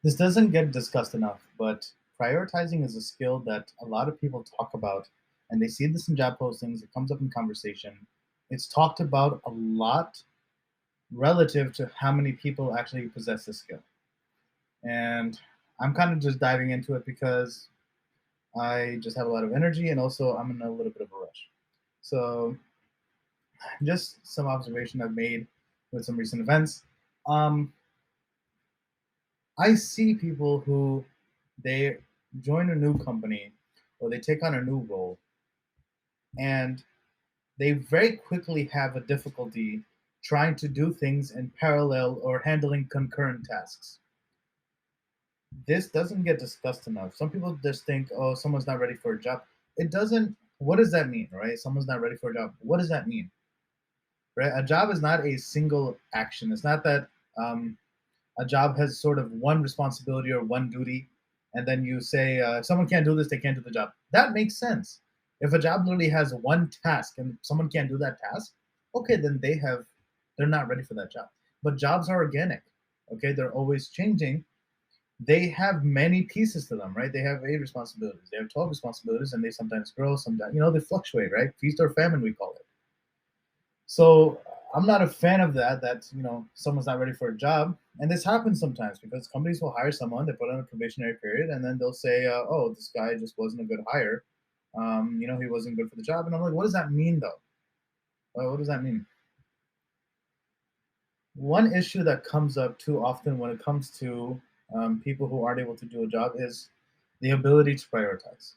This doesn't get discussed enough, but prioritizing is a skill that a lot of people talk about, and they see this in job postings. It comes up in conversation. It's talked about a lot relative to how many people actually possess this skill. And I'm kind of just diving into it because I just have a lot of energy and also I'm in a little bit of a rush. So, just some observation I've made with some recent events. Um, I see people who they join a new company or they take on a new role and they very quickly have a difficulty trying to do things in parallel or handling concurrent tasks. This doesn't get discussed enough. Some people just think, oh, someone's not ready for a job. It doesn't, what does that mean, right? Someone's not ready for a job. What does that mean, right? A job is not a single action. It's not that a job has sort of one responsibility or one duty, and then you say if someone can't do this, they can't do the job. That makes sense. If a job literally has one task and someone can't do that task, okay, then they're not ready for that job. But jobs are organic. Okay, they're always changing. They have many pieces to them, right? They have 8 responsibilities. They have 12 responsibilities, and they sometimes grow, sometimes they fluctuate, right? Feast or famine, we call it. So I'm not a fan of that. That someone's not ready for a job, and this happens sometimes because companies will hire someone, they put on a probationary period, and then they'll say, "Oh, this guy just wasn't a good hire. He wasn't good for the job." And I'm like, "What does that mean, though? What does that mean?" One issue that comes up too often when it comes to people who aren't able to do a job is the ability to prioritize.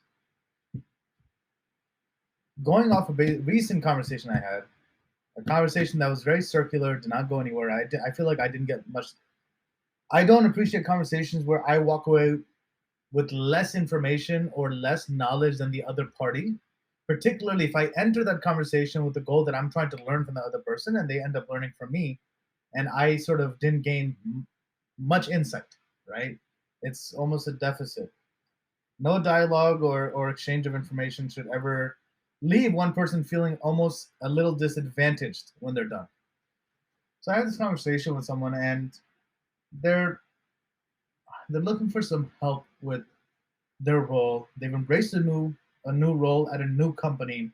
Going off a recent conversation I had, a conversation that was very circular, did not go anywhere. I feel like I didn't get much. I don't appreciate conversations where I walk away with less information or less knowledge than the other party, particularly if I enter that conversation with the goal that I'm trying to learn from the other person and they end up learning from me and I sort of didn't gain much insight, right? It's almost a deficit. No dialogue or exchange of information should ever leave one person feeling almost a little disadvantaged when they're done. So I had this conversation with someone and they're they're looking for some help with their role. They've embraced a new role at a new company,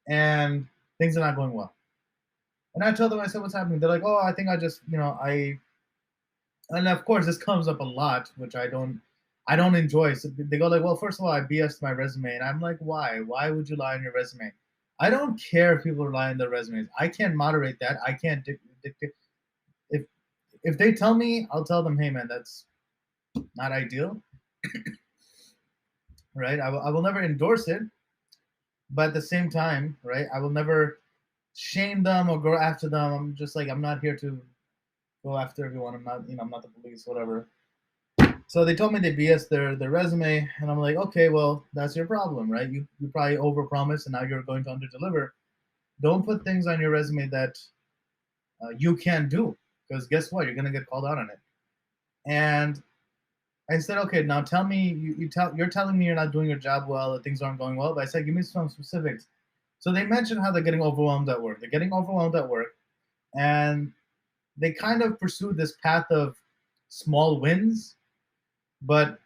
and things are not going well. And I told them, I said, "What's happening?" They're like, "Oh, I think I just, I." And of course, this comes up a lot, which I don't enjoy. So they go like, "Well, first of all, I BS'd my resume," and I'm like, "Why? Why would you lie on your resume?" I don't care if people lie on their resumes. I can't moderate that. I can't dictate. If if they tell me, I'll tell them, "Hey, man, that's not ideal, right? I will never endorse it, but at the same time, right? I will never shame them or go after them. I'm just like I'm not here to go after everyone. I'm not the police, whatever. So they told me they BS their resume, and I'm like, okay, well, that's your problem, right? You probably overpromised, and now you're going to underdeliver. Don't put things on your resume that you can't do, because guess what? You're gonna get called out on it. And I said, okay, now tell me, you're telling me you're not doing your job well, that things aren't going well. But I said, give me some specifics. So they mentioned how they're getting overwhelmed at work. They're getting overwhelmed at work, and they kind of pursue this path of small wins. But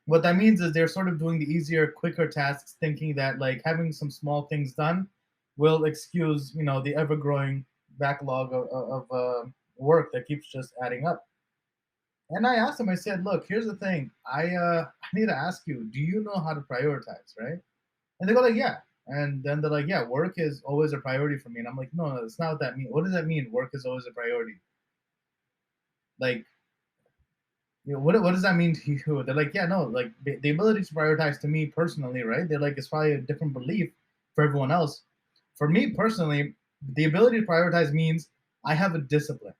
what that means is they're sort of doing the easier, quicker tasks, thinking that like having some small things done will excuse, the ever-growing backlog of work that keeps just adding up. And I asked him, I said, look, here's the thing. I need to ask you, do you know how to prioritize, right? And they go like, yeah. And then they're like, yeah, work is always a priority for me. And I'm like, no, no, that's not what that means. What does that mean? Work is always a priority. Like, what does that mean to you? They're like, yeah, no, like the ability to prioritize to me personally, right? They're like, it's probably a different belief for everyone else. For me personally, the ability to prioritize means I have a discipline.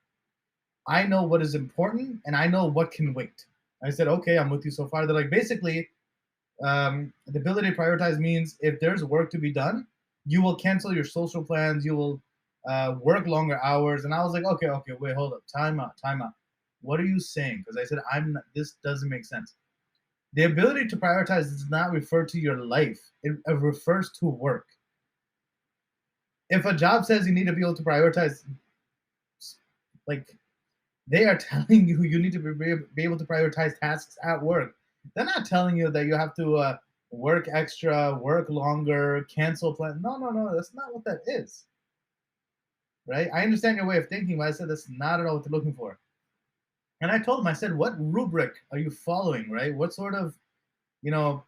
I know what is important and I know what can wait. I said, okay, I'm with you so far. They're like, basically, the ability to prioritize means if there's work to be done, you will cancel your social plans, you will work longer hours. And I was like, okay, okay, wait, hold up, time out, time out. What are you saying? Because I said, I'm not, this doesn't make sense. The ability to prioritize does not refer to your life, it refers to work. If a job says you need to be able to prioritize, like They are telling you you need to be able to prioritize tasks at work. They're not telling you that you have to work extra, work longer, cancel plan. No, no, no. That's not what that is, right? I understand your way of thinking, but I said that's not at all what they're looking for. And I told them, I said, what rubric are you following, right? What sort of, you know,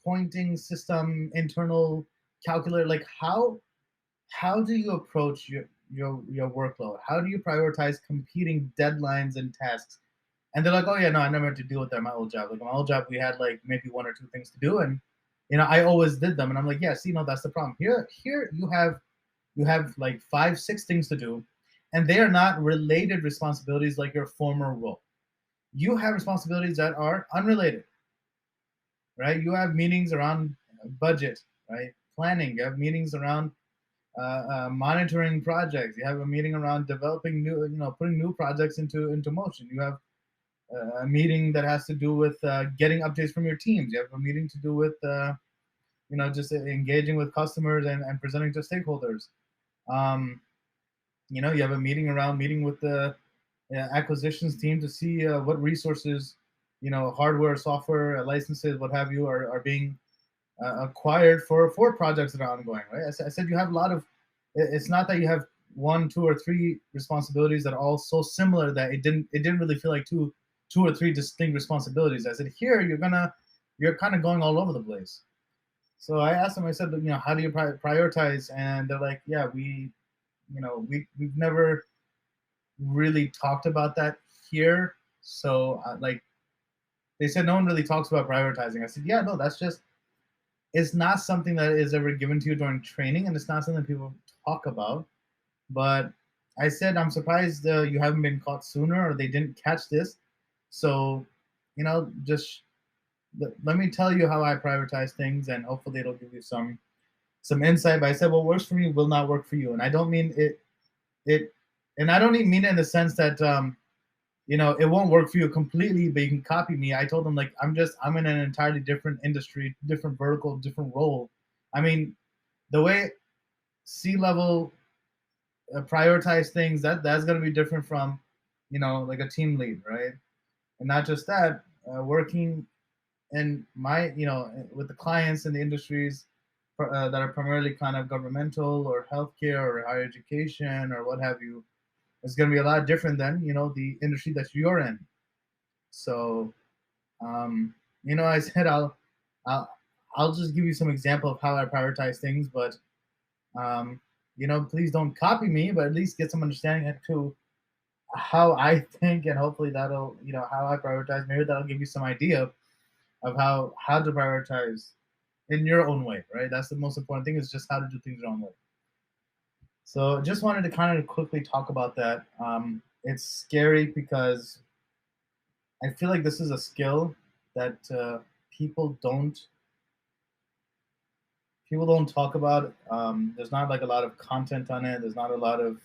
pointing system, internal calculator, like how do you approach your workload? How do you prioritize competing deadlines and tasks? And they're like, oh yeah, no, I never had to deal with that in my old job. Like my old job, we had like maybe one or two things to do, and I always did them. And I'm like, yeah, see, no, that's the problem. Here you have like five, six things to do, and they are not related responsibilities like your former role. You have responsibilities that are unrelated, right? You have meetings around budget, right? Planning. You have meetings around monitoring projects. You have a meeting around developing new, putting new projects into motion. You have a meeting that has to do with getting updates from your teams. You have a meeting to do with just engaging with customers and presenting to stakeholders. Um, you have a meeting around meeting with the acquisitions team to see what resources, hardware, software, licenses, what have you, are being acquired for projects that are ongoing, right? I said you have a lot of. It's not that you have one, two, or three responsibilities that are all so similar that it didn't really feel like two or three distinct responsibilities. I said here you're kind of going all over the place. So I asked them. I said, how do you prioritize? And they're like, yeah, we've never really talked about that here. So like they said, no one really talks about prioritizing. I said, yeah, no, that's just it's not something that is ever given to you during training, and it's not something people talk about. But I said, I'm surprised you haven't been caught sooner, or they didn't catch this. So, just let me tell you how I prioritize things, and hopefully it'll give you some insight. But I said, what works for me will not work for you, and I don't mean it, and I don't even mean it in the sense that it won't work for you completely, but you can copy me. I told them like I'm in an entirely different industry, different vertical, different role. I mean, the way C-level prioritize things that's going to be different from like a team lead, right? And not just that, working in my with the clients in the industries that are primarily kind of governmental or healthcare or higher education or what have you, is going to be a lot different than the industry that you're in. So, I said I'll I'll just give you some example of how I prioritize things, but please don't copy me, but at least get some understanding as to how I think, and hopefully that'll how I prioritize. Maybe that'll give you some idea of how to prioritize in your own way, right? That's the most important thing, is just how to do things your own way. So just wanted to kind of quickly talk about that. It's scary because I feel like this is a skill that people don't talk about. There's not like a lot of content on it. There's not a lot of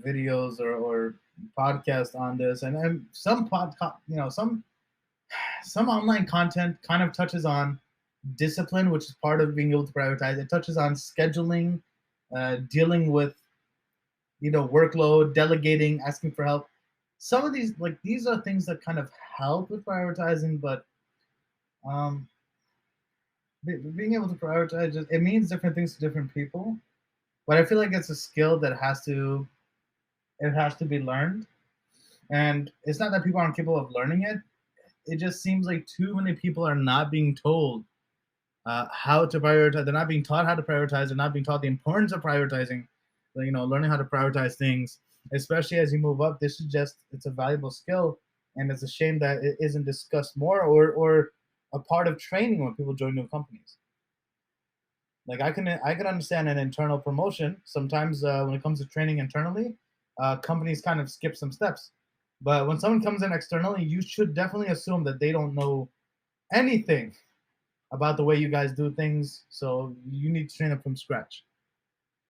videos or podcasts on this, and some some online content kind of touches on discipline, which is part of being able to prioritize. It touches on scheduling, dealing with workload, delegating, asking for help. Some of these are things that kind of help with prioritizing, but um, being able to prioritize, it means different things to different people. But I feel like it's a skill that has to be learned, and it's not that people aren't capable of learning it. It just seems like too many people are not being told how to prioritize. They're not being taught how to prioritize. They're not being taught the importance of prioritizing. Learning how to prioritize things, especially as you move up. It's a valuable skill, and it's a shame that it isn't discussed more or a part of training when people join new companies. Like I can understand an internal promotion. Sometimes when it comes to training internally, companies kind of skip some steps. But when someone comes in externally, you should definitely assume that they don't know anything about the way you guys do things. So you need to train them from scratch.